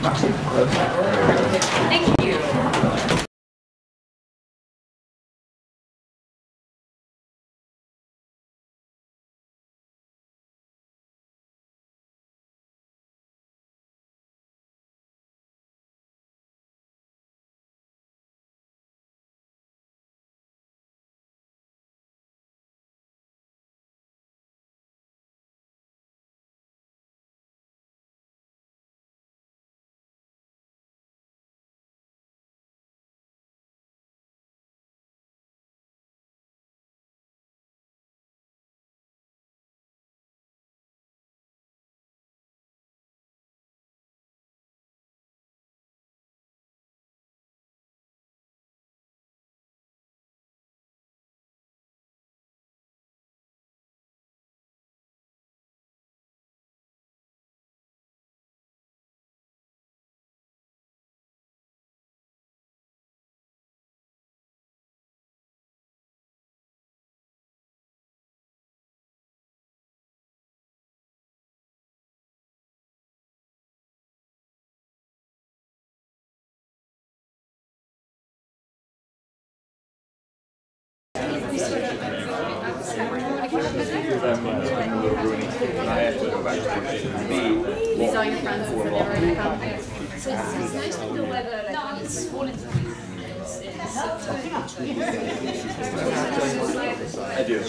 Thank you. These are your friends that never really come. So it's nice to know whether it's fallen to I do.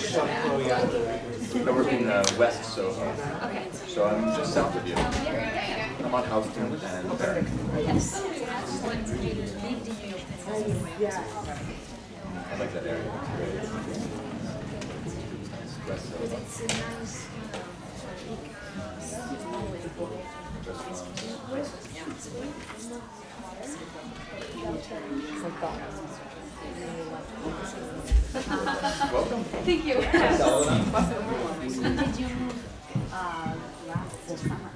I work in West Soho. Okay. So I'm just south of you. I'm on Houston and Barrack. Yes. I like that area. West Soho. It's a nice Welcome. Thank you. Did you move last summer?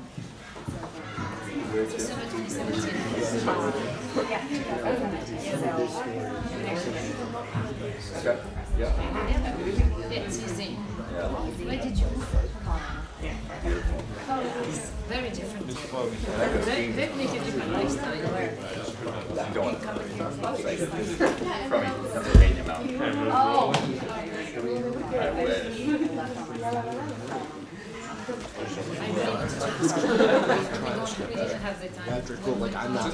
December 2017. Yeah. Okay. Yeah. It's easy. Yeah. Where did you move? Beautiful. Very different. I like Very different lifestyle. I'm going from Pennsylvania Mountain. Oh. I wish. Cool, like I'm not.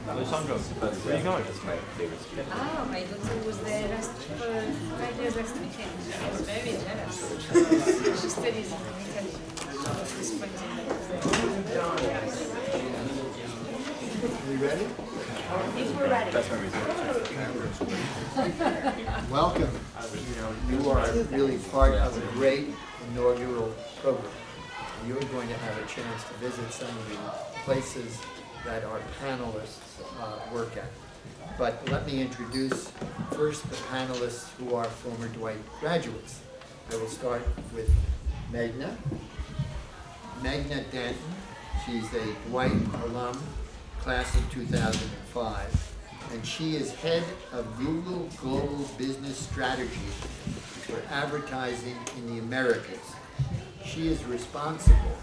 Alessandro, where are you going? That's my favorite street. Ah, my daughter was there last for 5 years next weekend. She was very jealous. She studies in Italy. You ready? If we're ready. That's my reason. Welcome. You are really part of a great inaugural program. You're going to have a chance to visit some of the places that our panelists work at. But let me introduce first the panelists who are former Dwight graduates. I will start with Meghna. Meghna Danton. She's a Dwight alum, class of 2005. And she is head of Google Global Business Strategy for advertising in the Americas. She is responsible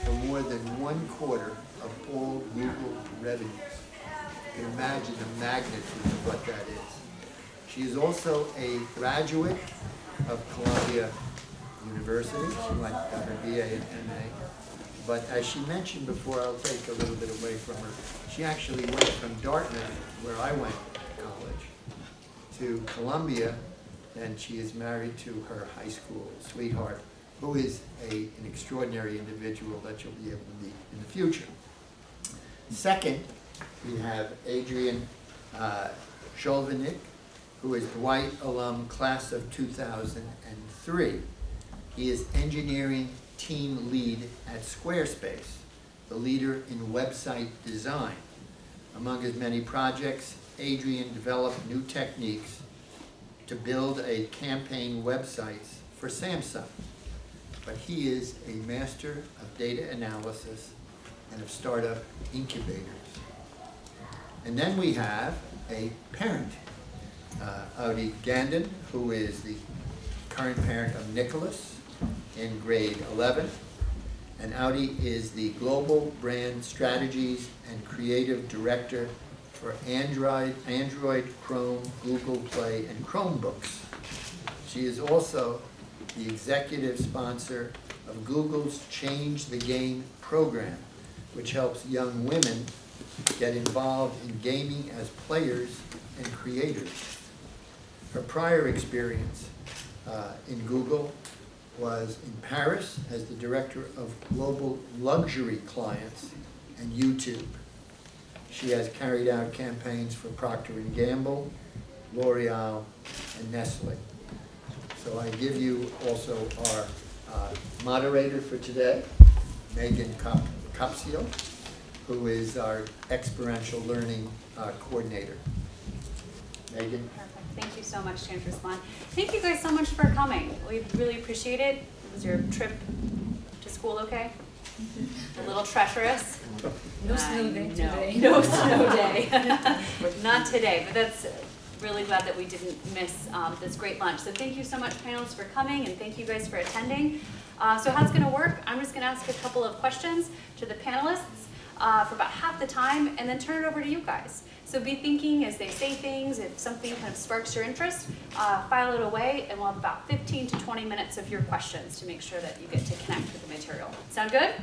for more than 1/4 of all Google revenues. You can imagine the magnitude of what that is. She is also a graduate of Columbia University. She got her BA and MA. But as she mentioned before, I'll take a little bit away from her. She actually went from Dartmouth, where I went to college, to Columbia, and she is married to her high school sweetheart, who is an extraordinary individual that you'll be able to meet in the future. Second, we have Adrienne Chauvinist, who is Dwight alum, class of 2003. He is engineering team lead at Squarespace, the leader in website design. Among his many projects, Adrienne developed new techniques to build a campaign websites for Samsung. But he is a master of data analysis and of startup incubators. And then we have a parent, Audi Gandon, who is the current parent of Nicholas in grade 11. And Audi is the Global Brand Strategies and Creative Director for Android, Chrome, Google Play, and Chromebooks. She is also the executive sponsor of Google's Change the Game program, which helps young women get involved in gaming as players and creators. Her prior experience in Google was in Paris as the director of global luxury clients and YouTube. She has carried out campaigns for Procter & Gamble, L'Oreal, and Nestle. So I give you also our moderator for today, Megan Capsio, who is our experiential learning coordinator. Megan. Perfect. Thank you so much, Chancellor Swan. Thank you guys so much for coming. We really appreciate it. Was your trip to school okay? A little treacherous? No snow day today. No snow day. Not today, but that's really glad that we didn't miss this great lunch. So thank you so much, panelists, for coming, and thank you guys for attending. So how it's going to work, I'm just going to ask a couple of questions to the panelists for about half the time, and then turn it over to you guys. So be thinking as they say things. If something kind of sparks your interest, file it away, and we'll have about 15 to 20 minutes of your questions to make sure that you get to connect with the material. Sound good?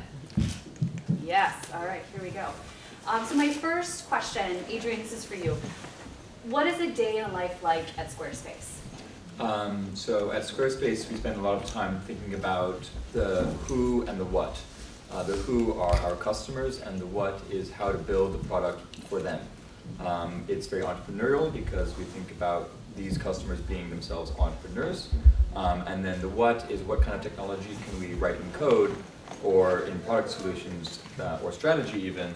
Yes. All right, here we go. So my first question, Adrienne, this is for you. What is a day in a life like at Squarespace? So at Squarespace, we spend a lot of time thinking about the who and the what. The who are our customers, and the what is how to build the product for them. It's very entrepreneurial because we think about these customers being themselves entrepreneurs. And then the what is what kind of technology can we write in code or in product solutions or strategy even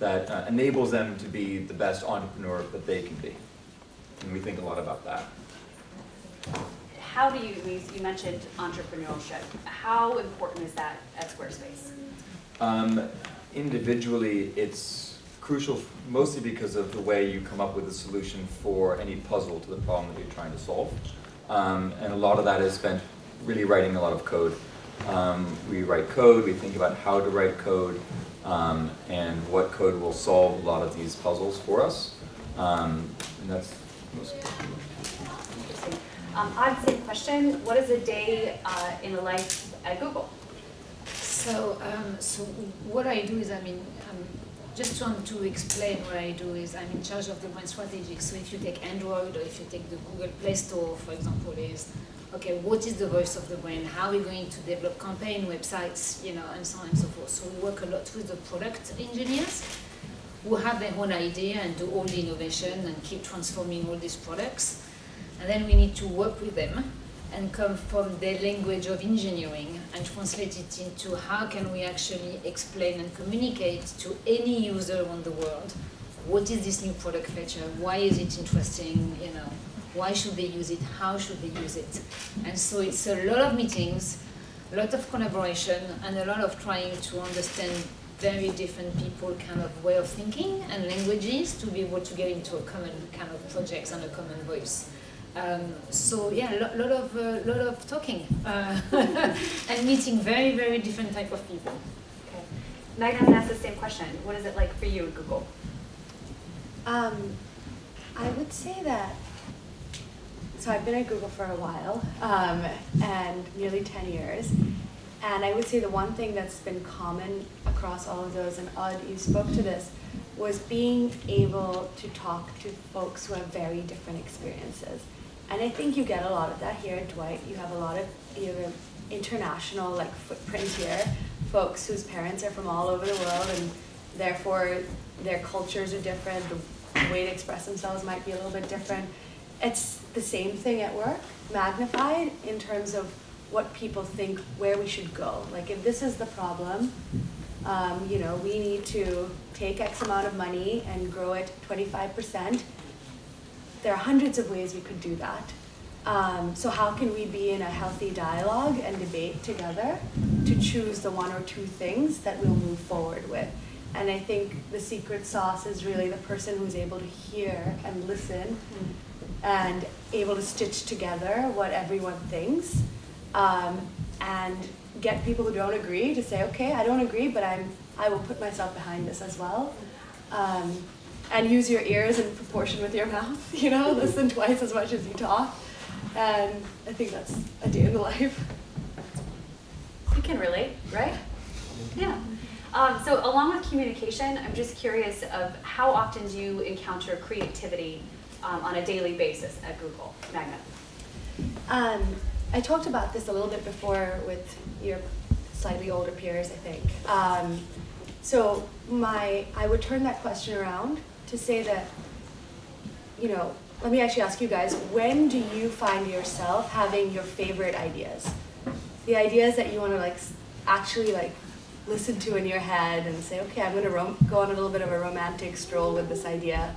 that enables them to be the best entrepreneur that they can be. And we think a lot about that. How do you mentioned entrepreneurship. How important is that at Squarespace? Individually, it's crucial mostly because of the way you come up with a solution for any puzzle to the problem that you're trying to solve. And a lot of that is spent really writing a lot of code. We write code, we think about how to write code, and what code will solve a lot of these puzzles for us. And that's mostly. Interesting. Odd same question. What is a day in a life at Google? So, so what I do is, just to explain what I do is I'm in charge of the brand strategy. So if you take Android or if you take the Google Play Store, for example, is, okay, what is the voice of the brand? How are we going to develop campaign websites, and so on and so forth. So we work a lot with the product engineers who have their own idea and do all the innovation and keep transforming all these products. And then we need to work with them and come from their language of engineering and translate it into how can we actually explain and communicate to any user around the world, what is this new product feature, why is it interesting, why should they use it, how should they use it. And so it's a lot of meetings, a lot of collaboration, and a lot of trying to understand very different people kind of way of thinking and languages to be able to get into a common kind of projects and a common voice. So yeah, a lot of talking and meeting very, very different type of people. Okay. Megan, I'm going to ask the same question. What is it like for you at Google? I would say that, so I've been at Google for a while, and nearly 10 years. And I would say the one thing that's been common across all of those, and Odd, you spoke to this, was being able to talk to folks who have very different experiences. And I think you get a lot of that here at Dwight. You have a lot of international footprint here, folks whose parents are from all over the world, and therefore their cultures are different, the way to express themselves might be a little bit different. It's the same thing at work, magnified in terms of what people think where we should go. Like if this is the problem, we need to take X amount of money and grow it 25%. There are hundreds of ways we could do that. So how can we be in a healthy dialogue and debate together to choose the one or two things that we'll move forward with? And I think the secret sauce is really the person who's able to hear and listen and able to stitch together what everyone thinks, and get people who don't agree to say, okay, I don't agree, but I will put myself behind this as well. And use your ears in proportion with your mouth, you know, listen twice as much as you talk. And I think that's a day in the life. You can relate, right? Yeah. So along with communication, I'm just curious of how often do you encounter creativity on a daily basis at Google? Magna. I talked about this a little bit before with your slightly older peers, I think. So I would turn that question around to say that, you know, let me actually ask you guys, when do you find yourself having your favorite ideas? The ideas that you want to actually listen to in your head and say, okay, I'm going to go on a little bit of a romantic stroll with this idea.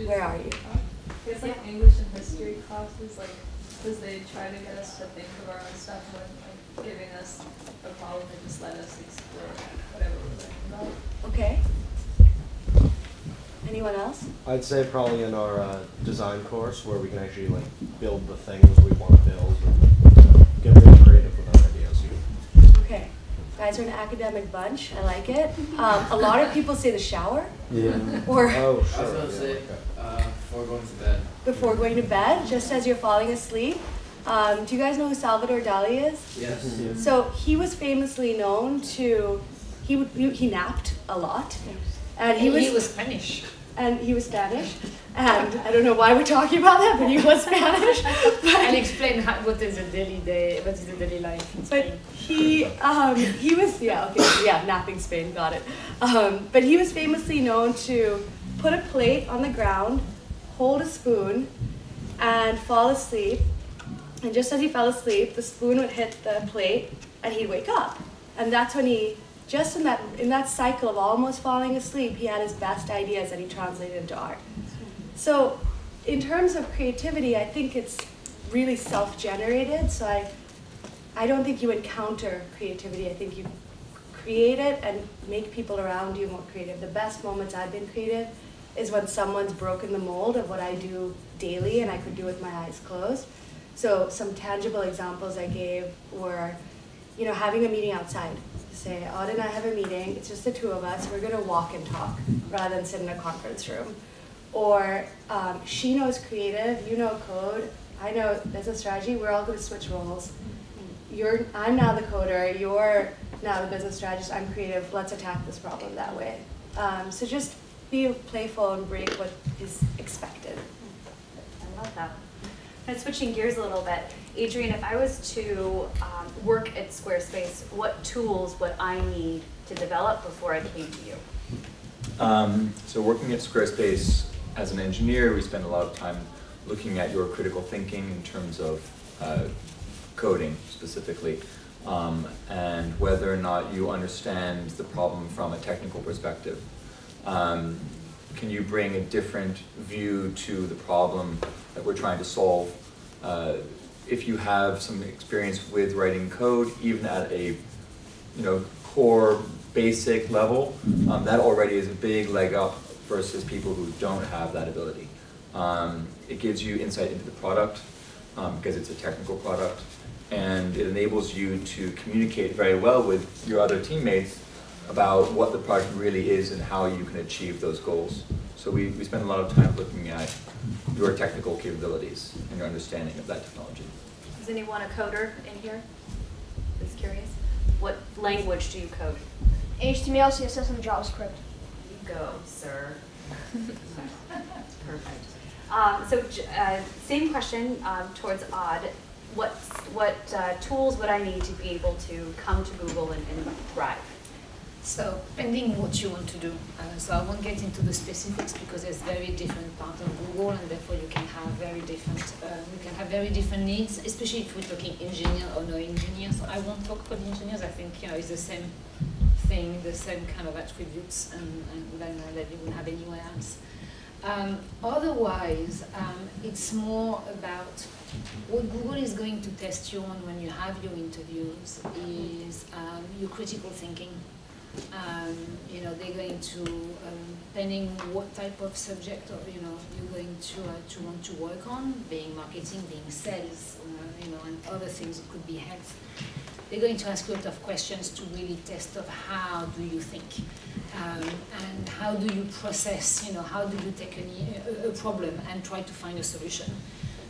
Where are you? It's like English and history classes, because they try to get us to think of our own stuff when giving us a problem and just let us explore whatever we're learning about. Okay. Anyone else? I'd say probably in our design course where we can actually build the things we want to build and get really creative with our ideas. Okay. Guys are an academic bunch. I like it. A lot of people say the shower. Yeah. Or oh, sure. I was going to say, before going to bed. Before going to bed, just as you're falling asleep. Do you guys know who Salvador Dali is? Yes. Mm-hmm. So he was famously known to, he napped a lot. And he was Spanish. And he was Spanish. And I don't know why we're talking about that, but he was Spanish. I'll explain what is the daily day, what is the daily life in Spain. But he was, napping Spain, got it. But he was famously known to put a plate on the ground, hold a spoon, and fall asleep. And just as he fell asleep, the spoon would hit the plate, and he'd wake up. And that's when he, just in that cycle of almost falling asleep, he had his best ideas that he translated into art. So in terms of creativity, I think it's really self-generated. So I don't think you encounter creativity. I think you create it and make people around you more creative. The best moments I've been creative is when someone's broken the mold of what I do daily and I could do with my eyes closed. So some tangible examples I gave were, you know, having a meeting outside. Say, Odd and I have a meeting, it's just the two of us, we're going to walk and talk rather than sit in a conference room. Or she knows creative, you know code, I know business strategy, we're all going to switch roles. I'm now the coder, you're now the business strategist, I'm creative, let's attack this problem that way. So just be playful and break what is expected. I love that. And switching gears a little bit, Adrienne, if I was to work at Squarespace, what tools would I need to develop before I came to you? So working at Squarespace as an engineer, we spend a lot of time looking at your critical thinking in terms of coding specifically, and whether or not you understand the problem from a technical perspective. Can you bring a different view to the problem that we're trying to solve? If you have some experience with writing code, even at a core basic level, that already is a big leg up versus people who don't have that ability. It gives you insight into the product because it's a technical product, and it enables you to communicate very well with your other teammates about what the product really is and how you can achieve those goals. So we spend a lot of time looking at your technical capabilities and your understanding of that technology. Is anyone a coder in here? Just curious. What language do you code? HTML, CSS, and JavaScript. You go, sir. That's perfect. Same question towards Odd. What tools would I need to be able to come to Google and thrive? So, depending what you want to do. So I won't get into the specifics because there's very different parts of Google, and therefore you can have very different needs, especially if we're talking engineer or no engineer. So I won't talk about engineers. I think it's the same thing, the same kind of attributes, and then that you won't have anywhere else. Otherwise, it's more about what Google is going to test you on when you have your interviews is your critical thinking. You know, they're going to, depending what type of subject or, you know, you're going to want to work on, being marketing, being sales, you know, and other things, it could be health. They're going to ask you a lot of questions to really test of how do you think, and how do you process, you know, how do you take a problem and try to find a solution.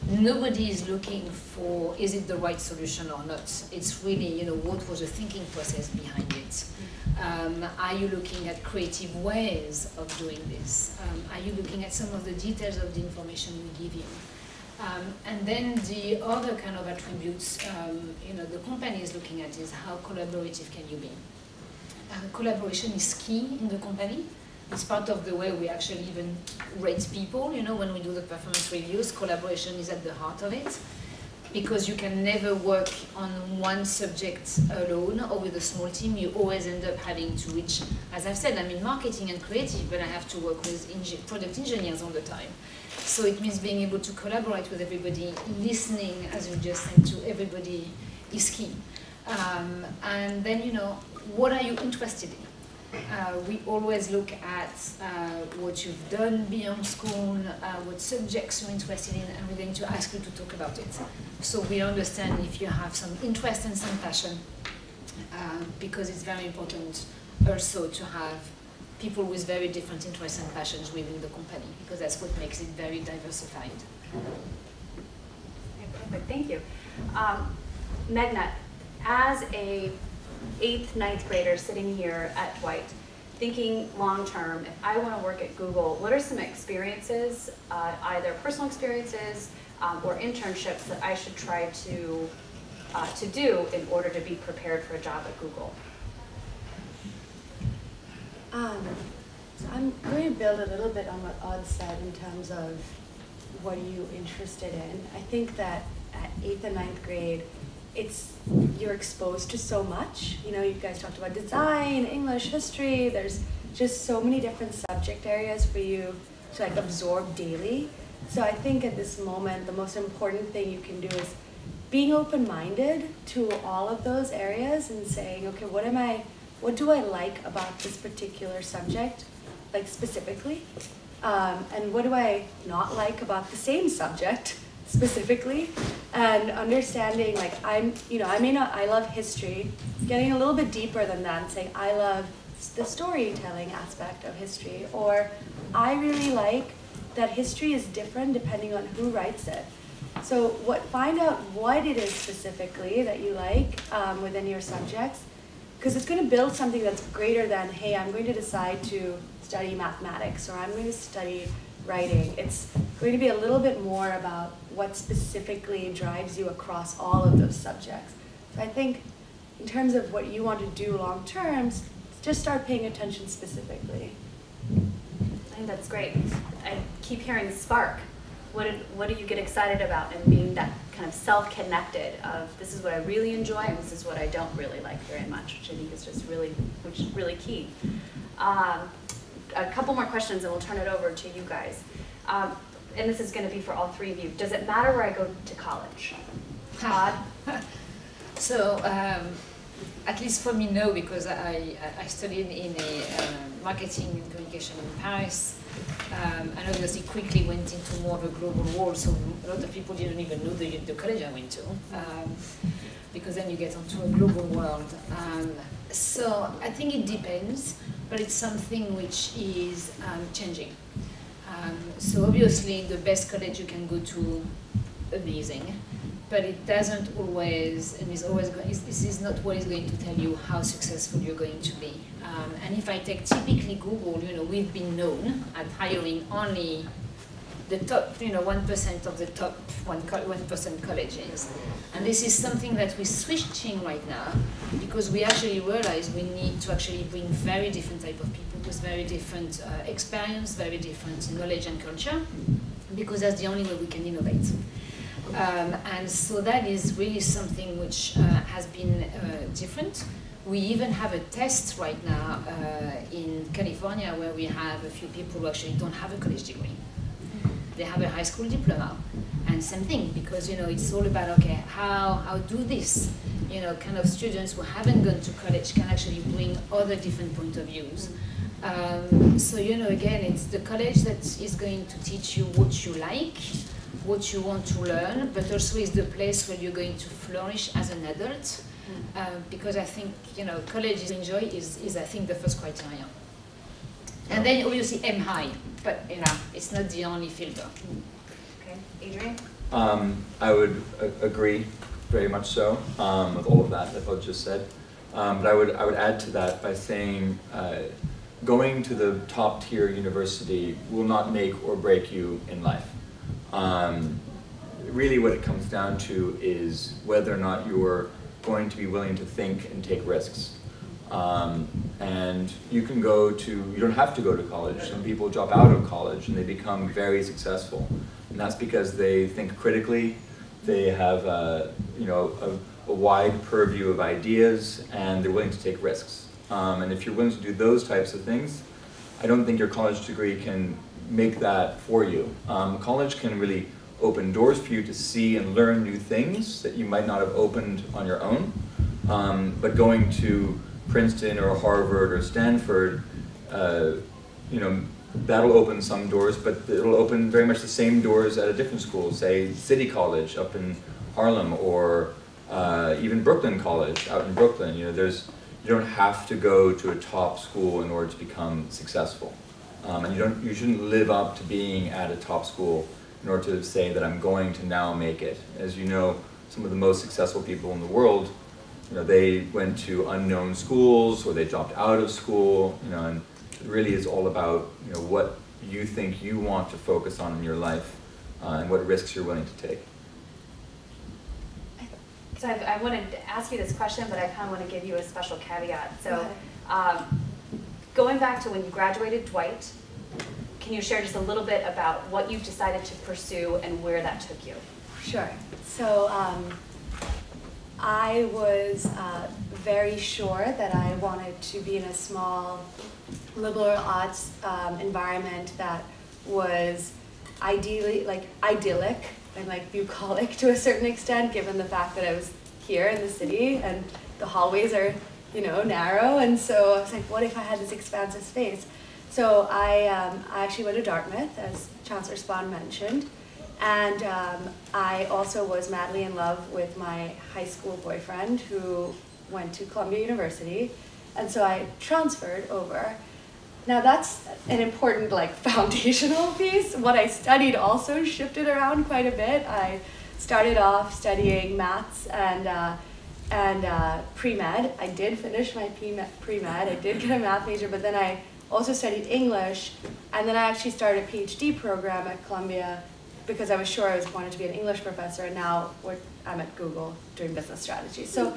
Nobody is looking for, is it the right solution or not? It's really, you know, what was the thinking process behind it? Are you looking at creative ways of doing this? Are you looking at some of the details of the information we give you? And then the other kind of attributes, you know, the company is looking at is how collaborative can you be? Collaboration is key in the company. It's part of the way we actually even rate people, you know, when we do the performance reviews, collaboration is at the heart of it. Because you can never work on one subject alone or with a small team, you always end up having to reach, as I've said, I'm in marketing and creative, but I have to work with product engineers all the time. So it means being able to collaborate with everybody, listening, as you just said, to everybody is key. And then, you know, what are you interested in? We always look at what you've done beyond school, what subjects you're interested in, and we're going to ask you to talk about it. So we understand if you have some interest and some passion, because it's very important also to have people with very different interests and passions within the company, because that's what makes it very diversified. Okay, perfect, thank you. Meghna, as a 8th, 9th grader sitting here at Dwight, thinking long term, if I want to work at Google, what are some experiences, either personal experiences or internships that I should try to do in order to be prepared for a job at Google? So I'm going to build a little bit on what Odd said in terms of what are you interested in. I think that at 8th and 9th grade, you're exposed to so much. You know, you guys talked about design, English, history. There's just so many different subject areas for you to like absorb daily. So I think at this moment, the most important thing you can do is being open-minded to all of those areas and saying, okay, what do I like about this particular subject, like specifically? And what do I not like about the same subject specifically? And understanding, like, I love history, getting a little bit deeper than that and saying, I love the storytelling aspect of history, or I really like that history is different depending on who writes it. So find out what it is specifically that you like within your subjects, because it's going to build something that's greater than, hey, I'm going to decide to study mathematics, or I'm going to study writing. It's going to be a little bit more about what specifically drives you across all of those subjects. So I think in terms of what you want to do long term, just start paying attention specifically. I think that's great. I keep hearing spark. What do you get excited about, and being that kind of self-connected of this is what I really enjoy and this is what I don't really like very much, which I think is just really key. A couple more questions and we'll turn it over to you guys. And this is going to be for all three of you. Does it matter where I go to college? Todd? So, at least for me, no, because I studied in marketing and communication in Paris, and obviously quickly went into more of a global world, so a lot of people didn't even know the college I went to, because then you get onto a global world. So I think it depends, but it's something which is changing. So obviously the best college you can go to, amazing, but it doesn't always, and this is not what is going to tell you how successful you're going to be. And if I take typically Google, we've been known at hiring only the top, 1% of the top 1% colleges. And this is something that we're switching right now, because we actually realize we need to actually bring very different type of people with very different experience, very different knowledge and culture, because that's the only way we can innovate. And so that is really something which has been different. We even have a test right now in California where we have a few people who actually don't have a college degree. They have a high school diploma. And same thing, because it's all about, okay, how do this? Kind of students who haven't gone to college can actually bring other different point of views. So again, it's the college that is going to teach you what you like, what you want to learn, but also is the place where you're going to flourish as an adult. Because I think college is enjoy is I think the first criteria. And then obviously aim high, but it's not the only filter. Okay, Adrienne? I would agree very much so with all of that I just said. But I would add to that by saying going to the top tier university will not make or break you in life. Really what it comes down to is whether or not you're going to be willing to think and take risks. And you don't have to go to college. Some people drop out of college and they become very successful. And that's because they think critically, they have a wide purview of ideas, and they're willing to take risks. And if you're willing to do those types of things, I don't think your college degree can make that for you. College can really open doors for you to see and learn new things that you might not have opened on your own. But going to Princeton or Harvard or Stanford, that'll open some doors, but it'll open very much the same doors at a different school, say City College up in Harlem, or even Brooklyn College out in Brooklyn. You don't have to go to a top school in order to become successful. And you shouldn't live up to being at a top school in order to say that I'm going to now make it. As you know, some of the most successful people in the world, they went to unknown schools or they dropped out of school, and it really is all about what you think you want to focus on in your life and what risks you're willing to take. So I wanted to ask you this question, but I kind of want to give you a special caveat. So going back to when you graduated Dwight, can you share just a little bit about what you've decided to pursue and where that took you? Sure. So I was very sure that I wanted to be in a small liberal arts environment that was idyllic and bucolic to a certain extent, given the fact that I was here in the city and the hallways are narrow. And so I was like, what if I had this expansive space? So I actually went to Dartmouth, as Chancellor Spahn mentioned. And I also was madly in love with my high school boyfriend who went to Columbia University. And so I transferred over. Now that's an important foundational piece. What I studied also shifted around quite a bit. I started off studying maths and pre-med. I did finish my pre-med. I did get a math major, but then I also studied English. And then I actually started a PhD program at Columbia because I was sure I wanted to be an English professor, and now I'm at Google doing business strategy. So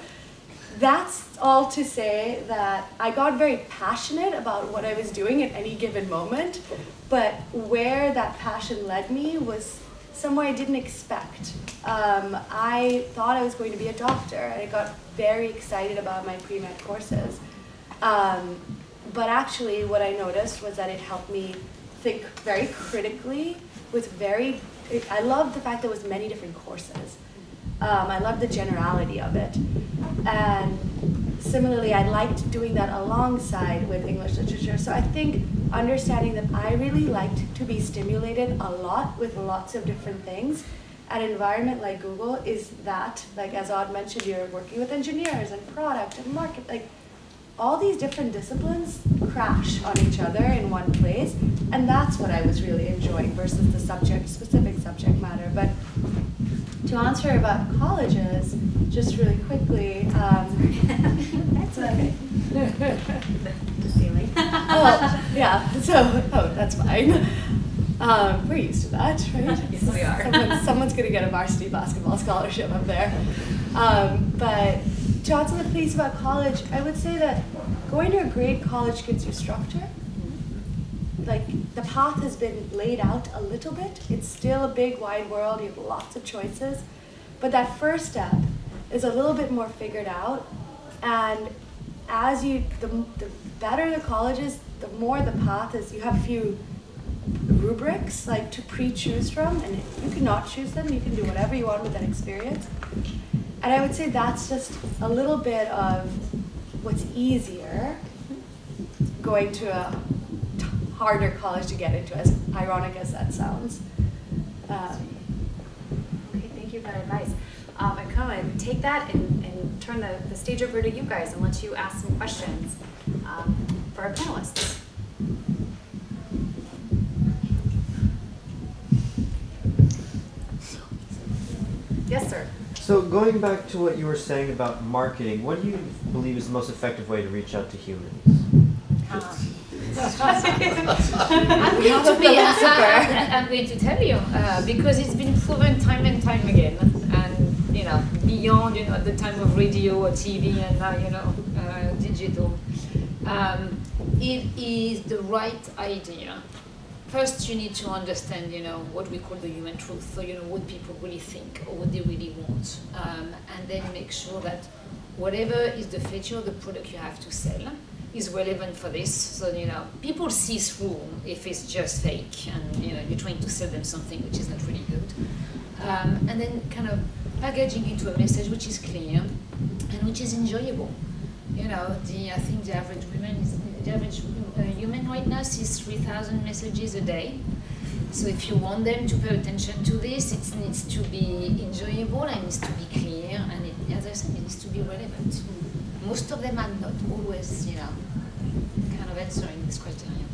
that's all to say that I got very passionate about what I was doing at any given moment, but where that passion led me was somewhere I didn't expect. I thought I was going to be a doctor, and I got very excited about my pre-med courses. But actually what I noticed was that it helped me think very critically I loved the fact there was many different courses. I loved the generality of it. And similarly, I liked doing that alongside with English literature. So I think understanding that I really liked to be stimulated a lot with lots of different things. An environment like Google is that, as Odd mentioned, you're working with engineers and product and market, all these different disciplines crash on each other in one place, and that's what I was really enjoying versus the specific subject matter. But to answer about colleges, just really quickly, that's okay. The ceiling. Yeah, that's fine. We're used to that, right? Yes, we are. Someone's gonna get a varsity basketball scholarship up there. But to answer the piece about college, I would say that going to a great college gives you structure. the path has been laid out a little bit. It's still a big, wide world. You have lots of choices. But that first step is a little bit more figured out. And the better the college is, the more the path is. You have a few rubrics like to pre-choose from, and you can not choose them. You can do whatever you want with that experience. And I would say that's just a little bit of what's easier going to a harder college to get into, as ironic as that sounds. Okay, thank you for that advice. I'm going to take that and turn the stage over to you guys and let you ask some questions for our panelists. Yes, sir. So going back to what you were saying about marketing, what do you believe is the most effective way to reach out to humans? I'm going to tell you because it's been proven time and time again, and beyond the time of radio or TV and now digital. It is the right idea. First, you need to understand, what we call the human truth. So, what people really think or what they really want, and then make sure that whatever is the feature of the product you have to sell is relevant for this. So, people see through if it's just fake and, you're trying to sell them something which is not really good. And then kind of packaging into a message which is clear and which is enjoyable. I think the average human right now sees 3,000 messages a day. So if you want them to pay attention to this, it needs to be enjoyable and it needs to be clear, and as I said, it needs to be relevant. Most of them are not always, kind of answering this criteria.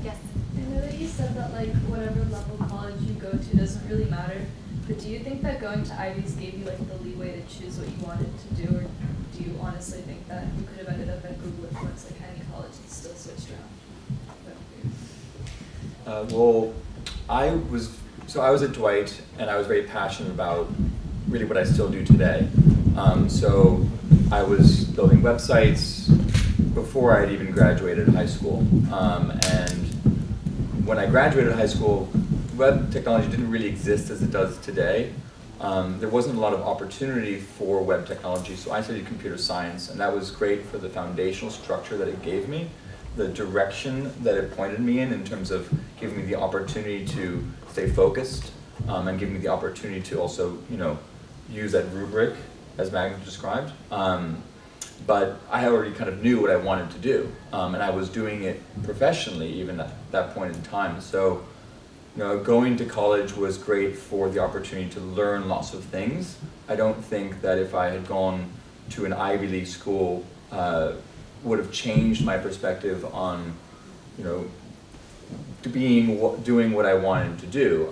Yes. I know that you said that whatever level college you go to doesn't really matter, but do you think that going to Ivies gave you the leeway to choose what you wanted to do, or do you honestly think that you could have ended up at Google if once any college and still switched around? Well, I was at Dwight, and I was very passionate about really what I still do today. So I was building websites before I had even graduated high school. And when I graduated high school, web technology didn't really exist as it does today. There wasn't a lot of opportunity for web technology, so I studied computer science, and that was great for the foundational structure that it gave me, the direction that it pointed me in terms of giving me the opportunity to stay focused, and giving me the opportunity to also, use that rubric as Magna described. But I already kind of knew what I wanted to do, and I was doing it professionally even at that point in time. So, going to college was great for the opportunity to learn lots of things. I don't think that if I had gone to an Ivy League school, would have changed my perspective on, doing what I wanted to do.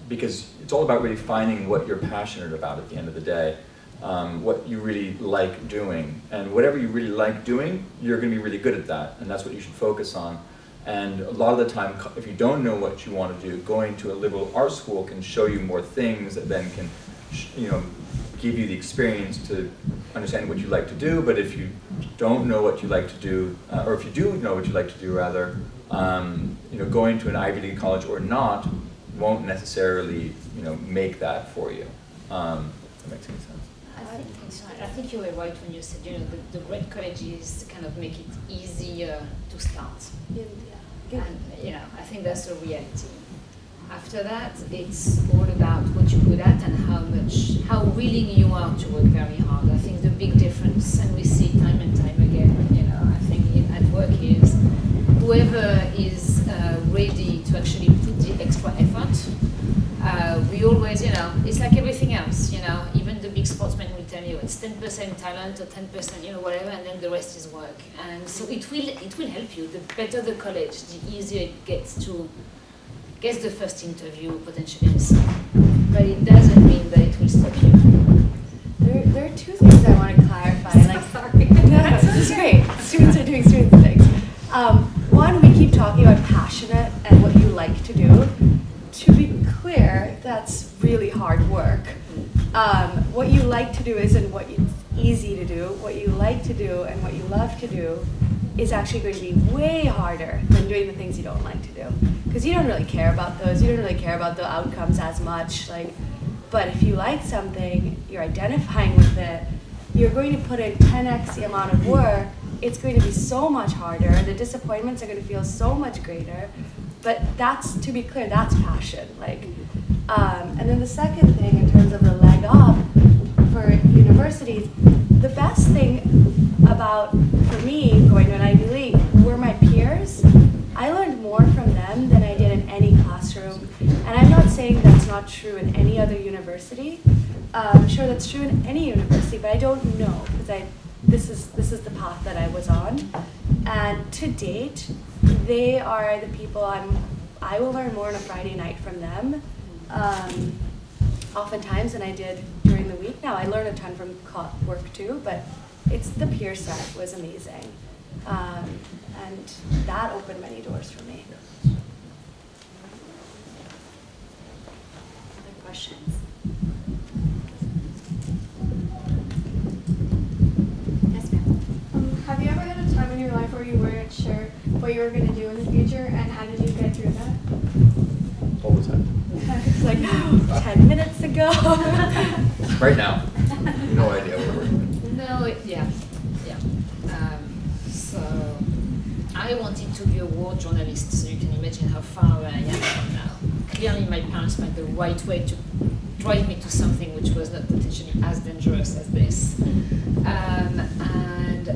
Because it's all about really finding what you're passionate about at the end of the day, what you really like doing. And whatever you really like doing, you're going to be really good at that, and that's what you should focus on. And a lot of the time, if you don't know what you want to do, going to a liberal arts school can show you more things that then can, give you the experience to understand what you like to do. But if you don't know what you like to do, or if you do know what you like to do, rather, going to an Ivy League college or not won't necessarily, make that for you. That makes any sense. I think you were right when you said, the great colleges kind of make it easier to start. And, I think that's the reality. After that, it's all about what you're good at and how willing you are to work very hard. I think the big difference, and we see time and time again, I think at work is whoever is ready to actually put the extra effort, we always, it's like everything else, even the big sportsmen will tell you it's 10% talent or 10%, whatever, and then the rest is work. And so it will help you. The better the college, the easier it gets to get the first interview, potentially, and so. But it doesn't mean that it will stop you. There are two things I want to clarify. Sorry. No, this is great. Students are doing student things. One, we keep talking about passionate and what you like to do. To be clear, that's really hard work. What you like to do isn't what it's easy to do. What you like to do and what you love to do is actually going to be way harder than doing the things you don't like to do. Because you don't really care about those, you don't really care about the outcomes as much. Like, but if you like something, you're identifying with it, you're going to put in 10x the amount of work, it's going to be so much harder, the disappointments are going to feel so much greater. But that's, to be clear, that's passion. Like, and then the second thing, in terms of the leg up for universities, the best thing about, for me, going to an Ivy League, were my peers. I learned more from them than I did in any classroom. And I'm not saying that's not true in any other university. I'm sure that's true in any university, but I don't know, because this is the path that I was on. And to date, they are the people I will learn more on a Friday night from them, oftentimes, than I did during the week. Now, I learn a ton from work too, but it's the peer set was amazing. And that opened many doors for me. Other questions? Yes, ma'am. Have you ever had a time in your life where you weren't sure what you were going to do in the future, and how did you get through that? All the time. It's like 10 minutes ago. Right now. No idea where we're going. No, yeah. So I wanted to be a war journalist, so you can imagine how far away I am from now. Clearly my parents found the right way to drive me to something which was not potentially as dangerous as this. And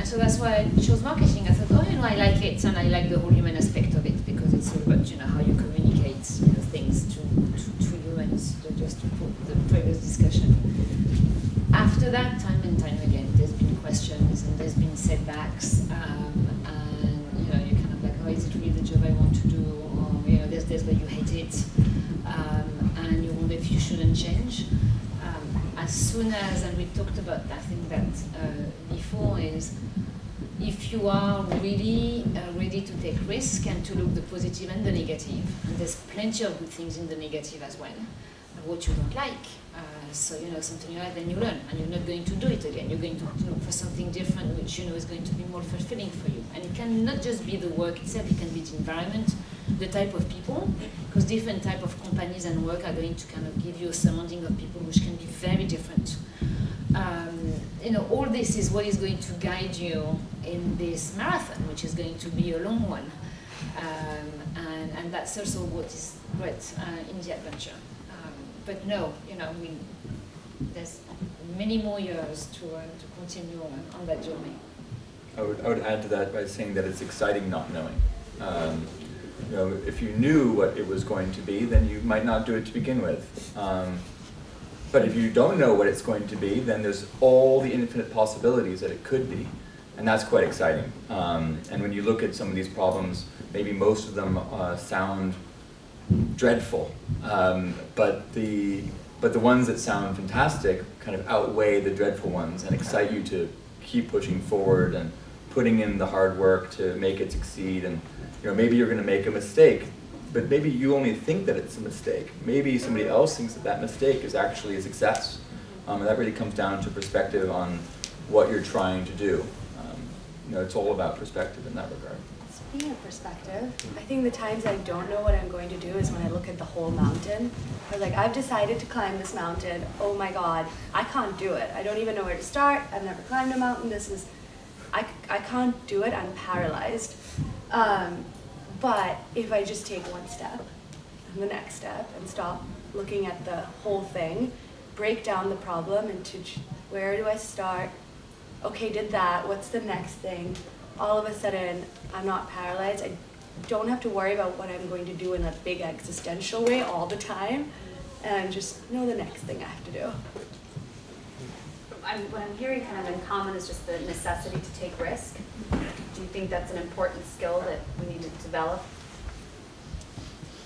so that's why I chose marketing. I thought, oh, I like it, and I like the whole human aspect of it, because it's all about, how you communicate things to humans, just to put the previous discussion. After that, time and time again, there's been questions and there's been setbacks, and you're kind of like, oh, is it really the job I want to do? Or there's days where you hate it, and you wonder if you shouldn't change. As soon as, and we talked about, I think that before, is if you are really ready to take risk and to look the positive and the negative, and there's plenty of good things in the negative as well, what you don't like. So something you like, then you learn, and you're not going to do it again. You're going to look for something different, which is going to be more fulfilling for you. And it can not just be the work itself; it can be the environment, the type of people, because different type of companies and work are going to kind of give you a surrounding of people which can be very different. All this is what is going to guide you in this marathon, which is going to be a long one, and that's also what is great in the adventure. But no, there's many more years to continue on that journey. I would add to that by saying that it's exciting not knowing. If you knew what it was going to be, then you might not do it to begin with. But if you don't know what it's going to be, then there's all the infinite possibilities that it could be, and that's quite exciting. And when you look at some of these problems, maybe most of them sound dreadful, but the ones that sound fantastic kind of outweigh the dreadful ones and excite you to keep pushing forward and putting in the hard work to make it succeed. And maybe you're going to make a mistake, but maybe you only think that it's a mistake. Maybe somebody else thinks that that mistake is actually a success. And that really comes down to perspective on what you're trying to do. It's all about perspective in that regard. Speaking of perspective, I think the times I don't know what I'm going to do is when I look at the whole mountain. I was like, I've decided to climb this mountain. Oh my God, I can't do it. I don't even know where to start. I've never climbed a mountain. I can't do it. I'm paralyzed. But if I just take one step and the next step and stop looking at the whole thing, break down the problem into where do I start? Okay, did that. What's the next thing? All of a sudden, I'm not paralyzed. I don't have to worry about what I'm going to do in a big existential way all the time, and just know the next thing I have to do. What I'm hearing kind of in common is just the necessity to take risk. Do you think that's an important skill that we need to develop?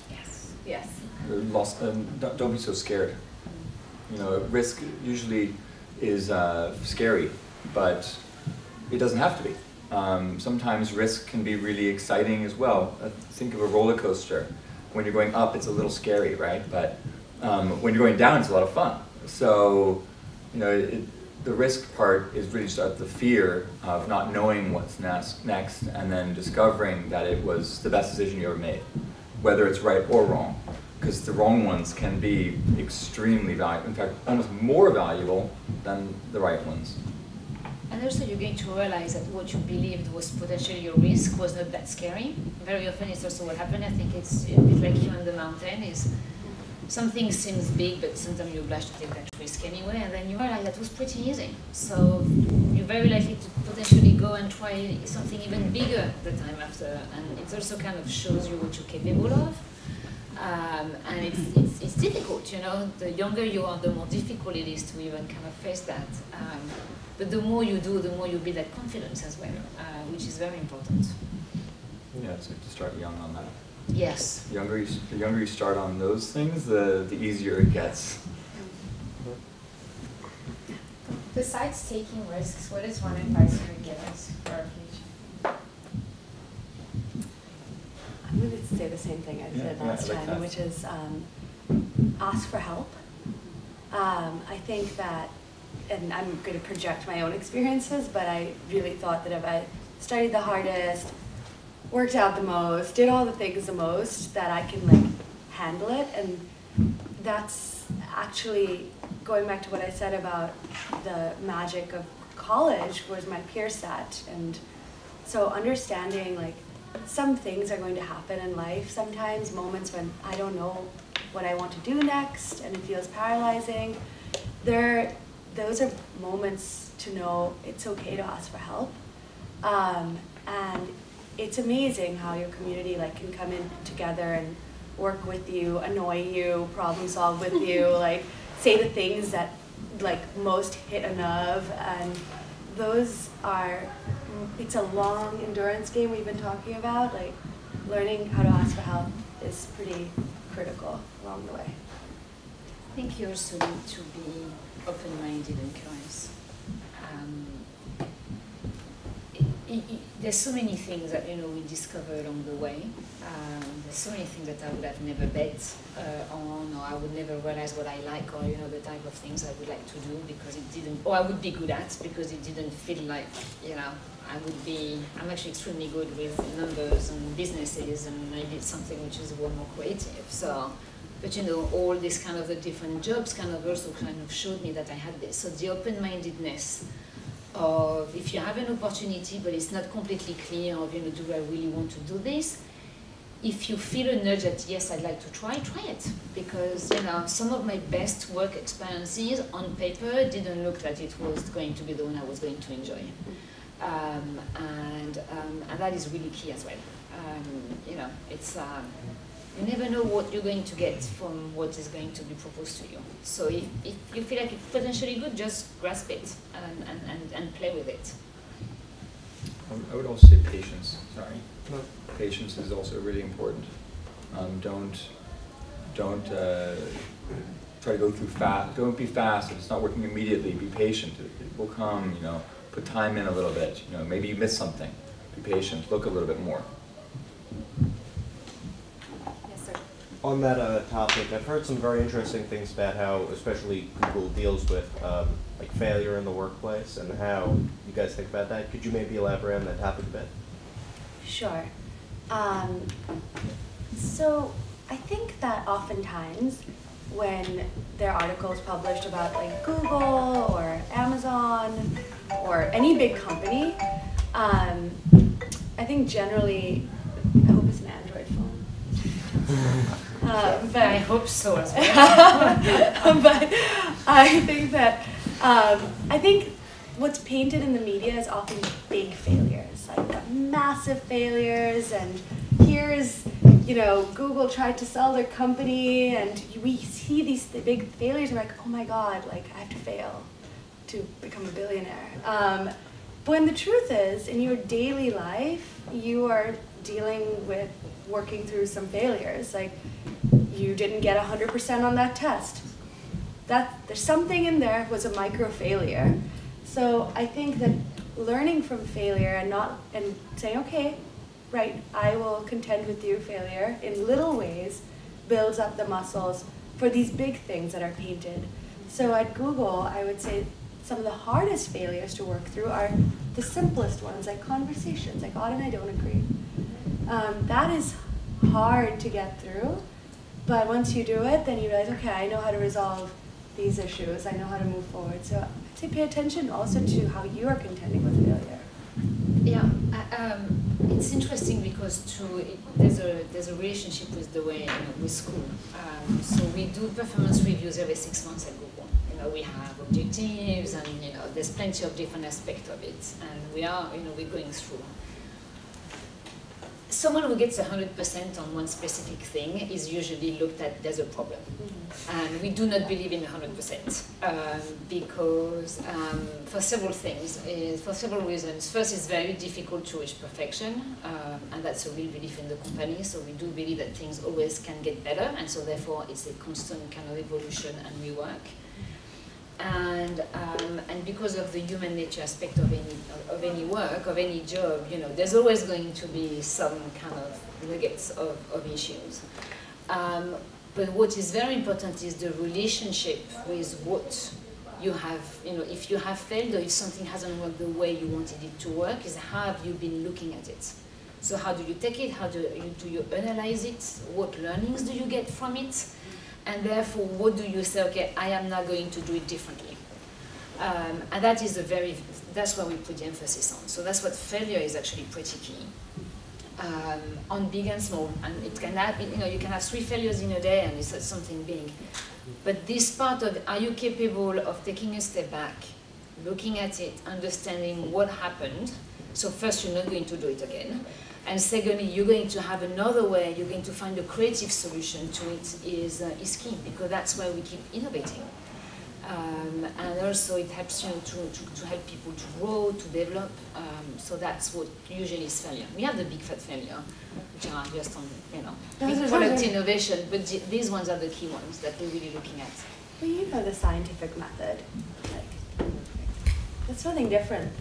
Yes. Yes. Don't be so scared. Risk usually is scary, but it doesn't have to be. Sometimes risk can be really exciting as well. Think of a roller coaster. When you're going up, it's a little scary, right? But when you're going down, it's a lot of fun. So, the risk part is really just the fear of not knowing what's next, and then discovering that it was the best decision you ever made, whether it's right or wrong. Because the wrong ones can be extremely valuable, in fact, almost more valuable than the right ones. And also you're going to realize that what you believed was potentially your risk was not that scary. Very often it's also what happened, I think it's a bit like you on the mountain, is something seems big, but sometimes you're obliged to take that risk anyway, and then you realize that was pretty easy. So you're very likely to potentially go and try something even bigger the time after, and it also kind of shows you what you're capable of. And it's difficult, you know. The younger you are, the more difficult it is to even kind of face that. But the more you do, the more you build that confidence as well, which is very important. Yeah, it's like to start young on that. Yes. The younger you start on those things, the easier it gets. Besides taking risks, what is one advice you would give us for our future? I'm going to say the same thing I said last I like time, that. which is ask for help. I think that, and I'm going to project my own experiences, but I really thought that if I studied the hardest, worked out the most, did all the things the most, that I can like handle it. And that's actually going back to what I said about the magic of college, where's my peer set. And so understanding like some things are going to happen in life, sometimes moments when I don't know what I want to do next and it feels paralyzing. Those are moments to know it's okay to ask for help. And it's amazing how your community like can come in together and work with you, annoy you, problem solve with you, like say the things that like most hit a nerve, and those are, it's a long endurance game we've been talking about. Like learning how to ask for help is pretty critical along the way. I think you also need to be open-minded and curious. There's so many things that we discover along the way. There's so many things that I would have never bet on, or I would never realize what I like, or the type of things I would like to do because it didn't, or I would be good at because it didn't feel like I would be. I'm actually extremely good with numbers and businesses, and I did something which is a lot more creative. So, but all these kind of the different jobs kind of also kind of showed me that I had this. So the open-mindedness of if you have an opportunity but it's not completely clear of do I really want to do this, if you feel a nudge that yes I'd like to try it, because some of my best work experiences on paper didn't look that it was going to be the one I was going to enjoy, and that is really key as well. It's you never know what you're going to get from what is going to be proposed to you. So if you feel like it's potentially good, just grasp it and play with it. I would also say patience. Sorry. No. Patience is also really important. Don't try to go through fast. Don't be fast. If it's not working immediately, be patient. It will come. Put time in a little bit. Maybe you missed something. Be patient. Look a little bit more. On that topic, I've heard some very interesting things about how, especially Google deals with like failure in the workplace and how you guys think about that. Could you maybe elaborate on that topic a bit? Sure. So I think that oftentimes when there are articles published about like Google or Amazon or any big company, I think generally, I hope it's an Android phone. But I hope so as well. but I think that I think what's painted in the media is often big failures, like massive failures, and here's Google tried to sell their company, and we see these big failures and we're like, oh my god, like I have to fail to become a billionaire. When the truth is, in your daily life, you are dealing with working through some failures. Like you didn't get 100% on that test. There's something in there was a micro failure. So I think that learning from failure and saying, okay, right, I will contend with you, failure, in little ways, builds up the muscles for these big things that are painted. So at Google, I would say some of the hardest failures to work through are the simplest ones, like conversations, like Autumn and I don't agree. That is hard to get through, but once you do it, then you realize, okay, I know how to resolve these issues, I know how to move forward. So I'd say pay attention also to how you are contending with failure. Yeah, it's interesting because there's a relationship with the way, with school. So we do performance reviews every 6 months at Google. We have objectives, and there's plenty of different aspects of it, and we're going through. Someone who gets 100% on one specific thing is usually looked at as a problem. And we do not believe in 100% because for several things, for several reasons. First, it's very difficult to reach perfection, and that's a real belief in the company. So we do believe that things always can get better, and so therefore it's a constant kind of evolution and rework. And because of the human nature aspect of any work, of any job, there's always going to be some kind of nuggets of issues. But what is very important is the relationship with what you have, if you have failed or if something hasn't worked the way you wanted it to work, is how have you been looking at it? So how do you take it? How do you analyze it? What learnings do you get from it? And therefore, what do you say, okay, I am now going to do it differently. And that is that's where we put the emphasis on. So that's what failure is actually pretty key. On big and small, and it can happen, you can have 3 failures in a day and it's something big. But this part of, are you capable of taking a step back, looking at it, understanding what happened? So first, you're not going to do it again. And secondly, you're going to have another way, you're going to find a creative solution to it is key, because that's where we keep innovating. And also it helps to help people to grow, to develop. So that's what usually is failure. We have the big fat failure, which are just on, big product innovation, but these ones are the key ones that we're really looking at. Well, the scientific method. It's something different.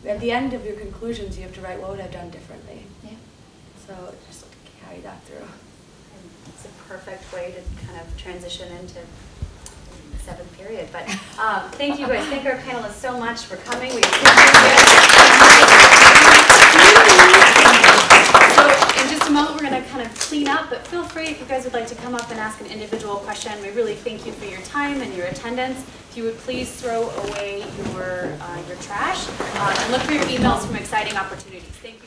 At the end of your conclusions, you have to write, what would I have done differently? Yeah. So just carry that through. It's a perfect way to kind of transition into the 7th period. But thank you guys. Thank our panelists so much for coming. We appreciate it. So in just a moment, we're going to kind of clean up, but feel free if you guys would like to come up and ask an individual question. We really thank you for your time and your attendance. If you would please throw away your trash and look for your emails from exciting opportunities. Thank you.